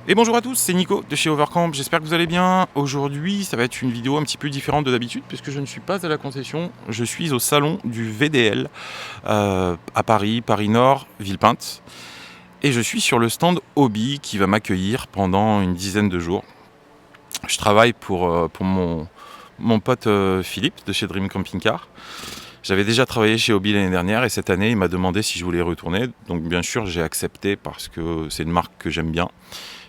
Et bonjour à tous, c'est Nico de chez Overcamp, j'espère que vous allez bien. Aujourd'hui, ça va être une vidéo un petit peu différente de d'habitude puisque je ne suis pas à la concession, je suis au salon du VDL à Paris, Paris Nord, Villepinte. Et je suis sur le stand Hobby qui va m'accueillir pendant une dizaine de jours. Je travaille pour mon pote Philippe de chez Dream Camping Car. J'avais déjà travaillé chez Hobby l'année dernière et cette année il m'a demandé si je voulais y retourner. Donc bien sûr j'ai accepté parce que c'est une marque que j'aime bien.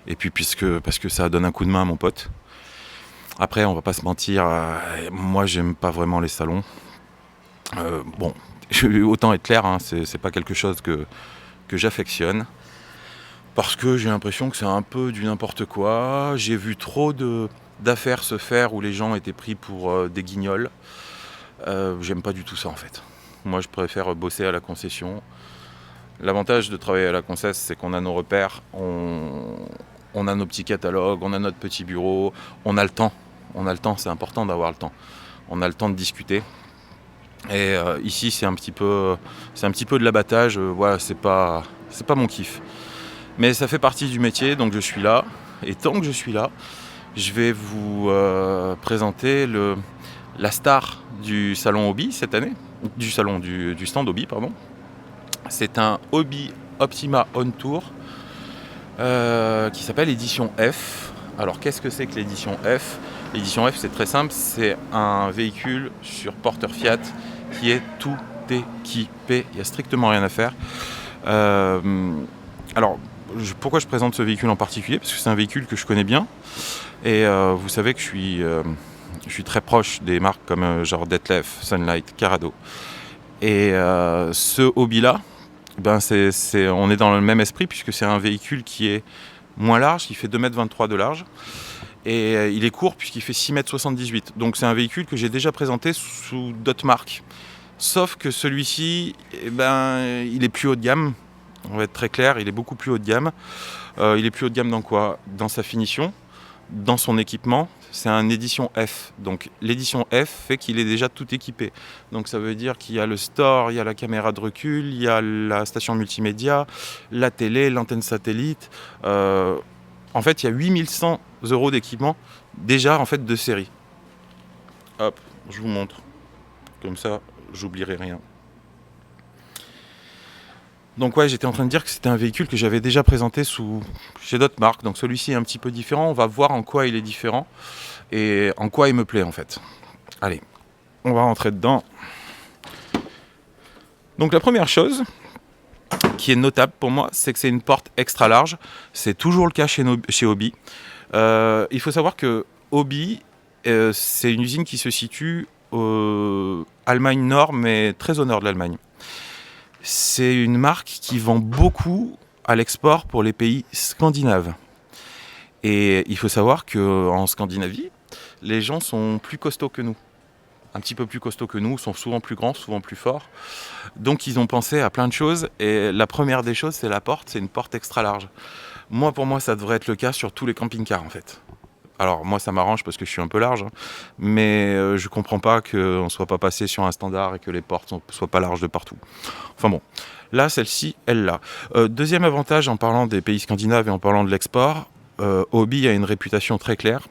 Et puis parce que ça donne un coup de main à mon pote. Après, on va pas se mentir, moi j'aime pas vraiment les salons. Bon, autant être clair, hein, c'est pas quelque chose que j'affectionne. Parce que j'ai l'impression que c'est un peu du n'importe quoi. J'ai vu trop d'affaires se faire où les gens étaient pris pour des guignols. J'aime pas du tout ça en fait. Moi je préfère bosser à la concession. L'avantage de travailler à la concession, c'est qu'on a nos repères, on a nos petits catalogues, on a notre petit bureau, on a le temps. On a le temps, c'est important d'avoir le temps. On a le temps de discuter. Et ici, c'est un petit peu de l'abattage. Voilà, c'est pas mon kiff. Mais ça fait partie du métier, donc je suis là. Et tant que je suis là, je vais vous présenter la star du salon Hobby cette année, du stand Hobby, pardon. C'est un Hobby Optima On Tour qui s'appelle Édition F. Alors qu'est-ce que c'est que l'édition F? L'édition F, c'est très simple, c'est un véhicule sur porteur Fiat qui est tout équipé, il n'y a strictement rien à faire. Alors, pourquoi je présente ce véhicule en particulier? Parce que c'est un véhicule que je connais bien, et vous savez que je suis très proche des marques comme genre Detlef, Sunlight, Carado. Et ce hobby-là, ben on est dans le même esprit puisque c'est un véhicule qui est moins large, qui fait 2,23 m de large. Et il est court puisqu'il fait 6,78 m. Donc c'est un véhicule que j'ai déjà présenté sous d'autres marques. Sauf que celui-ci, eh ben, il est plus haut de gamme. On va être très clair, il est beaucoup plus haut de gamme. Il est plus haut de gamme dans quoi? Dans sa finition, dans son équipement. C'est un édition F. Donc l'édition F fait qu'il est déjà tout équipé. Donc ça veut dire qu'il y a le store, il y a la caméra de recul, il y a la station multimédia, la télé, l'antenne satellite. En fait, il y a 8100 € d'équipement déjà en fait de série. Hop, je vous montre. Comme ça, j'oublierai rien. Donc ouais, j'étais en train de dire que c'était un véhicule que j'avais déjà présenté chez d'autres marques. Donc celui-ci est un petit peu différent. On va voir en quoi il est différent et en quoi il me plaît en fait. Allez, on va rentrer dedans. Donc la première chose qui est notable pour moi, c'est que c'est une porte extra large. C'est toujours le cas chez Hobby. Il faut savoir que Hobby, c'est une usine qui se situe en Allemagne Nord, mais très au nord de l'Allemagne. C'est une marque qui vend beaucoup à l'export pour les pays scandinaves. Et il faut savoir qu'en Scandinavie, les gens sont plus costauds que nous. Un petit peu plus costauds que nous, sont souvent plus grands, souvent plus forts. Donc ils ont pensé à plein de choses. Et la première des choses, c'est la porte, c'est une porte extra large. Moi, pour moi, ça devrait être le cas sur tous les camping-cars en fait. Alors moi ça m'arrange parce que je suis un peu large, hein, mais je comprends pas qu'on ne soit pas passé sur un standard et que les portes ne soient pas larges de partout. Enfin bon, là celle-ci, elle l'a. Deuxième avantage en parlant des pays scandinaves et en parlant de l'export, Hobby a une réputation très claire,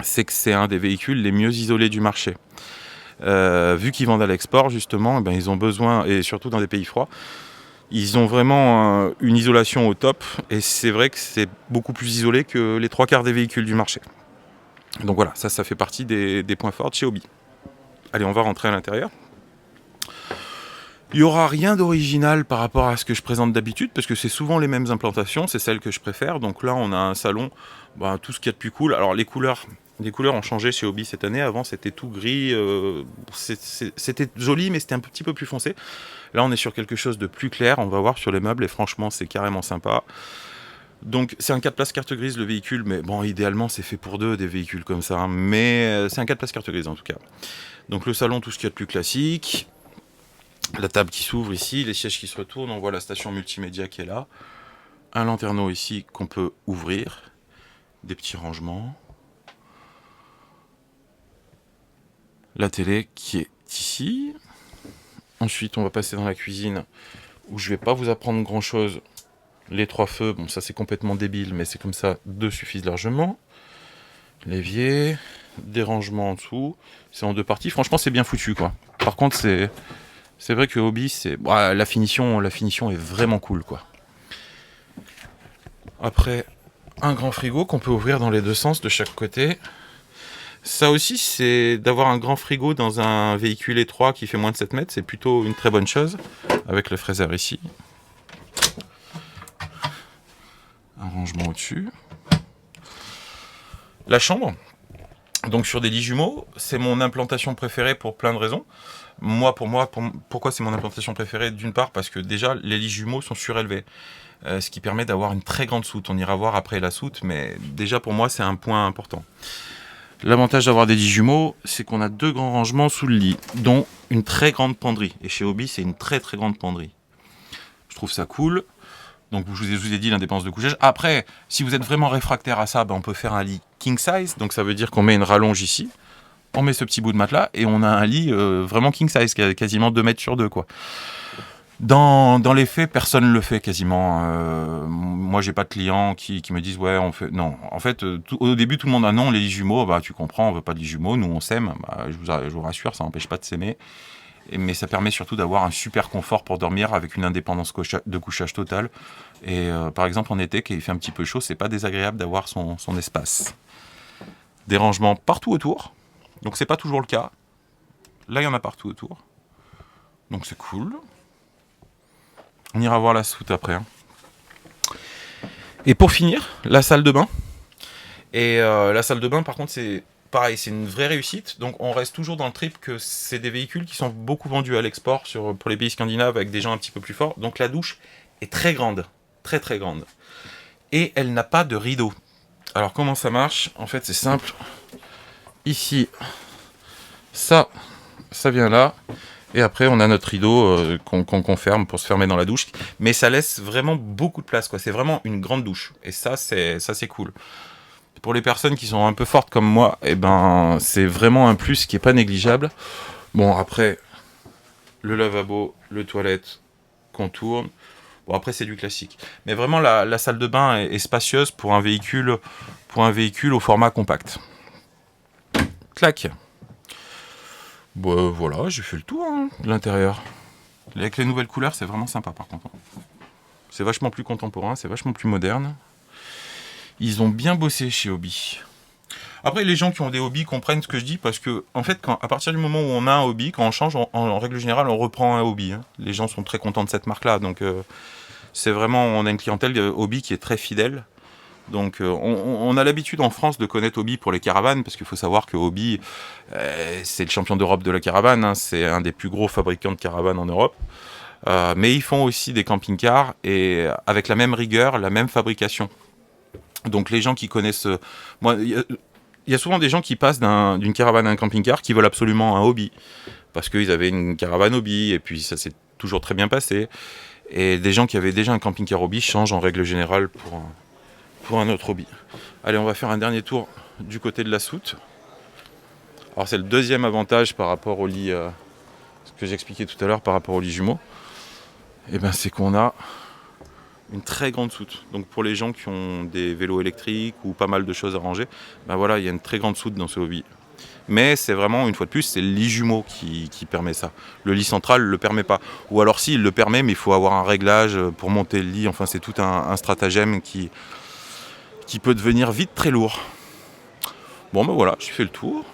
c'est que c'est un des véhicules les mieux isolés du marché. Vu qu'ils vendent à l'export justement, eh ben, ils ont besoin, et surtout dans des pays froids, ils ont vraiment une isolation au top, et c'est vrai que c'est beaucoup plus isolé que les trois quarts des véhicules du marché. Donc voilà, ça fait partie des points forts de chez Hobby. Allez, on va rentrer à l'intérieur. Il n'y aura rien d'original par rapport à ce que je présente d'habitude, parce que c'est souvent les mêmes implantations, c'est celles que je préfère. Donc là, on a un salon, tout ce qu'il y a de plus cool. Alors les couleurs ont changé chez Hobby cette année. Avant, c'était tout gris. C'était joli, mais c'était un petit peu plus foncé. Là, on est sur quelque chose de plus clair. On va voir sur les meubles, et franchement, c'est carrément sympa. Donc c'est un 4 places carte grise le véhicule, mais bon, idéalement c'est fait pour deux des véhicules comme ça, hein. Mais c'est un 4 places carte grise en tout cas. Donc le salon, tout ce qu'il y a de plus classique, la table qui s'ouvre ici, les sièges qui se retournent, on voit la station multimédia qui est là, un lanterneau ici qu'on peut ouvrir, des petits rangements, la télé qui est ici. Ensuite on va passer dans la cuisine où je vais pas vous apprendre grand chose Les 3 feux, bon ça c'est complètement débile, mais c'est comme ça, 2 suffisent largement. L'évier, des rangements en dessous, c'est en 2 parties. Franchement c'est bien foutu quoi. Par contre c'est vrai que Hobby, la finition est vraiment cool quoi. Après, un grand frigo qu'on peut ouvrir dans les 2 sens de chaque côté. Ça aussi, c'est d'avoir un grand frigo dans un véhicule étroit qui fait moins de 7 mètres, c'est plutôt une très bonne chose, avec le fraiseur ici. Un rangement au-dessus. La chambre, donc sur des lits jumeaux, c'est mon implantation préférée pour plein de raisons. Pourquoi c'est mon implantation préférée? D'une part, parce que déjà, les lits jumeaux sont surélevés. Ce qui permet d'avoir une très grande soute. On ira voir après la soute, mais déjà pour moi, c'est un point important. L'avantage d'avoir des lits jumeaux, c'est qu'on a 2 grands rangements sous le lit, dont une très grande penderie. Et chez Hobby, c'est une très très grande penderie. Je trouve ça cool. Donc je vous ai dit l'indépendance de couchage. Après, si vous êtes vraiment réfractaire à ça, on peut faire un lit king size. Donc ça veut dire qu'on met une rallonge ici, on met ce petit bout de matelas et on a un lit vraiment king size, quasiment 2 mètres sur 2 quoi. Dans les faits, personne ne le fait quasiment. Moi, j'ai pas de clients qui me disent ouais, on fait. Non, en fait, au début, tout le monde a non, les lits jumeaux. Bah, tu comprends, on veut pas de lits jumeaux. Nous, on s'aime. Bah, je vous rassure, ça n'empêche pas de s'aimer. Mais ça permet surtout d'avoir un super confort pour dormir avec une indépendance de couchage totale. Et par exemple, en été, quand il fait un petit peu chaud, c'est pas désagréable d'avoir son espace. Des rangements partout autour. Donc, c'est pas toujours le cas. Là, il y en a partout autour. Donc, c'est cool. On ira voir la soute après. Et pour finir, la salle de bain. Et la salle de bain, par contre, c'est pareil, c'est une vraie réussite. Donc on reste toujours dans le trip que c'est des véhicules qui sont beaucoup vendus à l'export pour les pays scandinaves avec des gens un petit peu plus forts. Donc la douche est très grande, très très grande. Et elle n'a pas de rideau. Alors comment ça marche? En fait, c'est simple. Ici, ça vient là. Et après, on a notre rideau qu'on ferme pour se fermer dans la douche. Mais ça laisse vraiment beaucoup de place, quoi. C'est vraiment une grande douche. Et ça, c'est cool. Pour les personnes qui sont un peu fortes comme moi, c'est vraiment un plus qui n'est pas négligeable. Bon, après, le lavabo, le toilette qu'on tourne. Bon, après, c'est du classique. Mais vraiment, la salle de bain est spacieuse pour un véhicule au format compact. Clac. Bon, voilà, j'ai fait le tour de l'intérieur. Avec les nouvelles couleurs, c'est vraiment sympa par contre. C'est vachement plus contemporain, c'est vachement plus moderne. Ils ont bien bossé chez Hobby. Après, les gens qui ont des hobbies comprennent ce que je dis parce que, en fait, à partir du moment où on a un hobby, quand on change, en règle générale, on reprend un hobby. Les gens sont très contents de cette marque-là. Donc, c'est vraiment, on a une clientèle de hobby qui est très fidèle. Donc on a l'habitude en France de connaître Hobby pour les caravanes, parce qu'il faut savoir que Hobby, c'est le champion d'Europe de la caravane, c'est un des plus gros fabricants de caravanes en Europe. Mais ils font aussi des camping-cars, et avec la même rigueur, la même fabrication. Donc les gens qui connaissent... Moi, il y a souvent des gens qui passent d'une caravane à un camping-car qui veulent absolument un Hobby, parce qu'ils avaient une caravane Hobby, et puis ça s'est toujours très bien passé. Et des gens qui avaient déjà un camping-car Hobby changent en règle générale pour un autre hobby. Allez, on va faire un dernier tour du côté de la soute. Alors c'est le deuxième avantage par rapport au lit, ce que j'expliquais tout à l'heure par rapport au lit jumeau. C'est qu'on a une très grande soute. Donc pour les gens qui ont des vélos électriques ou pas mal de choses à ranger, voilà, il y a une très grande soute dans ce hobby. Mais c'est vraiment, une fois de plus, c'est le lit jumeau qui permet ça. Le lit central ne le permet pas. Ou alors si, il le permet, mais il faut avoir un réglage pour monter le lit. Enfin, c'est tout un stratagème qui peut devenir vite très lourd. Bon, voilà, j'ai fait le tour.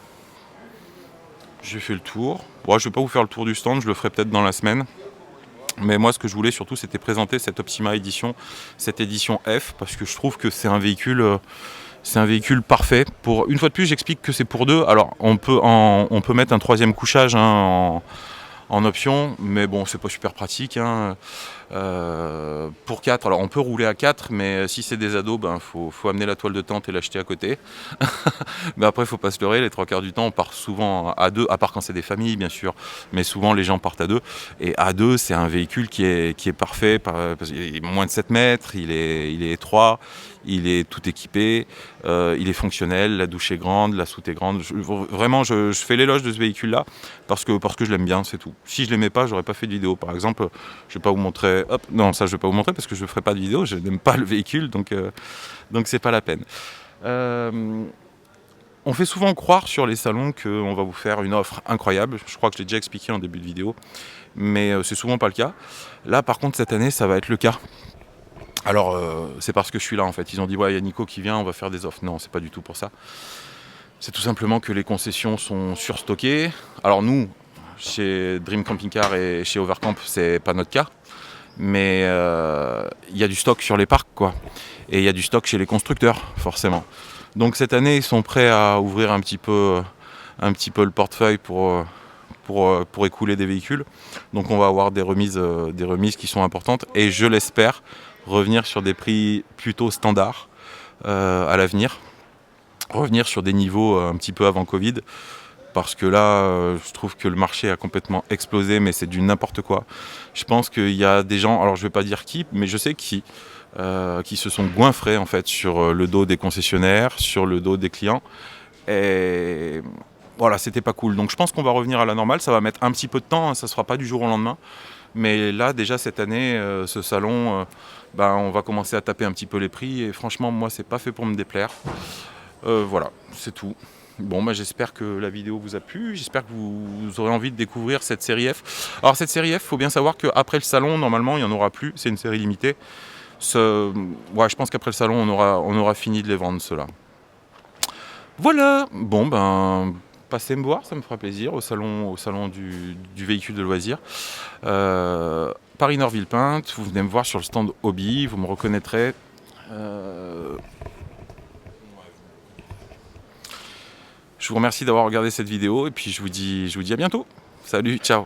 Bon, je vais pas vous faire le tour du stand, je le ferai peut-être dans la semaine. Mais moi, ce que je voulais surtout, c'était présenter cette Optima Edition, cette édition F, parce que je trouve que c'est un véhicule parfait. Une fois de plus, j'explique que c'est pour 2. Alors, on peut mettre un 3e couchage en option, mais bon, c'est pas super pratique. Pour 4, alors on peut rouler à 4, mais si c'est des ados, faut amener la toile de tente et l'acheter à côté. Mais après, faut pas se leurrer, les 3 quarts du temps, on part souvent à 2, à part quand c'est des familles, bien sûr. Mais souvent, les gens partent à 2. Et à 2, c'est un véhicule qui est parfait, parce qu'il est moins de 7 mètres, il est étroit, il est tout équipé, il est fonctionnel, la douche est grande, la soute est grande. Vraiment, je fais l'éloge de ce véhicule-là, parce que je l'aime bien, c'est tout. Si je l'aimais pas, j'aurais pas fait de vidéo. Par exemple, je vais pas vous montrer. Hop, non, ça je vais pas vous montrer parce que je ferai pas de vidéo. Je n'aime pas le véhicule, donc c'est pas la peine. On fait souvent croire sur les salons qu'on va vous faire une offre incroyable. Je crois que je l'ai déjà expliqué en début de vidéo, mais c'est souvent pas le cas. Là, par contre, cette année, ça va être le cas. Alors, c'est parce que je suis là en fait. Ils ont dit ouais, il y a Nico qui vient, on va faire des offres. Non, c'est pas du tout pour ça. C'est tout simplement que les concessions sont surstockées. Alors nous, chez Dream Camping Car et chez Overcamp, c'est pas notre cas. Mais il y a du stock sur les parcs, quoi. Et il y a du stock chez les constructeurs, forcément. Donc cette année, ils sont prêts à ouvrir un petit peu le portefeuille pour écouler des véhicules. Donc on va avoir des remises qui sont importantes. Et je l'espère, revenir sur des prix plutôt standards à l'avenir. Revenir sur des niveaux un petit peu avant Covid. Parce que là, je trouve que le marché a complètement explosé, mais c'est du n'importe quoi. Je pense qu'il y a des gens, alors je ne vais pas dire qui, mais je sais qui se sont goinfrés en fait sur le dos des concessionnaires, sur le dos des clients. Et voilà, c'était pas cool. Donc je pense qu'on va revenir à la normale. Ça va mettre un petit peu de temps, hein, ça ne sera pas du jour au lendemain. Mais là, déjà cette année, ce salon, on va commencer à taper un petit peu les prix. Et franchement, moi, c'est pas fait pour me déplaire. Voilà, c'est tout. Bon, j'espère que la vidéo vous a plu, j'espère que vous aurez envie de découvrir cette série F. Alors cette série F, il faut bien savoir qu'après le salon, normalement, il n'y en aura plus, c'est une série limitée. Je pense qu'après le salon, on aura fini de les vendre, ceux-là. Voilà, bon, passez me voir, ça me fera plaisir, au salon du véhicule de loisirs. Paris-Nord-Villepinte, vous venez me voir sur le stand Hobby, vous me reconnaîtrez. Je vous remercie d'avoir regardé cette vidéo et puis je vous dis à bientôt. Salut, ciao.